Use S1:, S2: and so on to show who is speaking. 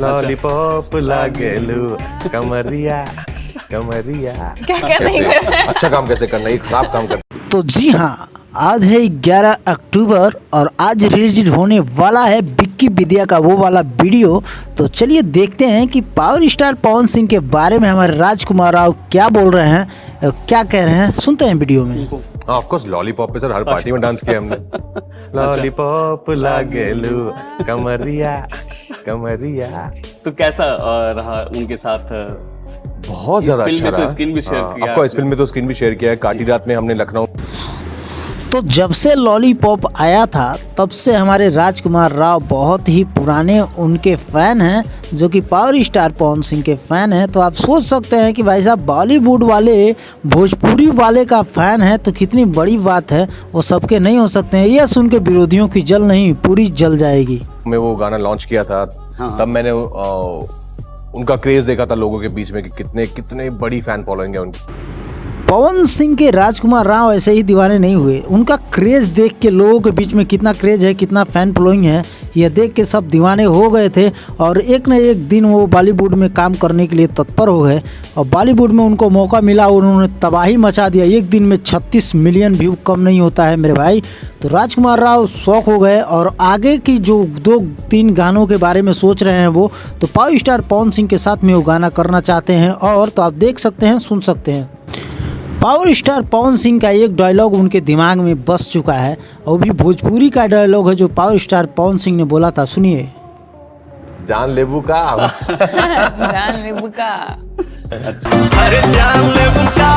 S1: Lollipop लागेलू कमरिया कमरिया।
S2: क्या क्या नहीं कर रहा है?
S3: अच्छा काम कैसे करना है, ये खराब काम करना।
S4: तो जी हाँ, आज है 11 अक्टूबर और आज रिलीज होने वाला है विक्की विद्या का वो वाला वीडियो। तो चलिए देखते हैं कि पावर स्टार पवन सिंह के बारे में हमारे राजकुमार राव क्या बोल रहे हैं, क्या कह रहे हैं, सुनते हैं वीडियो में।
S3: हाँ ऑफ कोर्स लॉलीपॉप पे सर हर पार्टी में डांस किया हमने।
S1: लॉलीपॉप लागेलू कमरिया कमरिया।
S5: तो कैसा रहा उनके साथ?
S3: बहुत
S5: इस
S3: ज्यादा
S5: फिल्म
S3: अच्छा
S5: में तो
S3: रहा।
S5: स्क्रीन भी शेयर किया
S3: आपको इस फिल्म में तो स्क्रीन भी शेयर किया है। काटी रात में हमने लखनऊ।
S4: तो जब से लॉलीपॉप आया था तब से हमारे राजकुमार राव बहुत ही पुराने उनके फ़ैन हैं, जो कि पावर स्टार पवन सिंह के फ़ैन हैं। तो आप सोच सकते हैं कि भाई साहब बॉलीवुड वाले भोजपुरी वाले का फ़ैन है तो कितनी बड़ी बात है। वो सबके नहीं हो सकते हैं। यह सुन के विरोधियों की जल नहीं पूरी जल जाएगी।
S3: मैं वो गाना लॉन्च किया था
S5: हाँ।
S3: तब मैंने उनका क्रेज देखा था लोगों के बीच में कि कितने कितने बड़ी फैन फॉलोइंग है उनकी।
S4: पवन सिंह के राजकुमार राव ऐसे ही दीवाने नहीं हुए। उनका क्रेज देख के लोगों के बीच में कितना क्रेज है, कितना फैन फॉलोइंग है, यह देख के सब दीवाने हो गए थे। और एक न एक दिन वो बॉलीवुड में काम करने के लिए तत्पर हो गए और बॉलीवुड में उनको मौका मिला, उन्होंने तबाही मचा दिया। एक दिन में 36 मिलियन व्यू कम नहीं होता है मेरे भाई। तो राजकुमार राव शौक हो गए और आगे की जो 2-3 गानों के बारे में सोच रहे हैं वो तो पावर स्टार पवन सिंह के साथ में वो गाना करना चाहते हैं। और तो आप देख सकते हैं, सुन सकते हैं, पावर स्टार पवन सिंह का एक डायलॉग उनके दिमाग में बस चुका है और भी भोजपुरी का डायलॉग है जो पावर स्टार पवन सिंह ने बोला था। सुनिए।
S3: जान लेबू का
S2: जान लेबू का।
S1: अरे जान लेबू का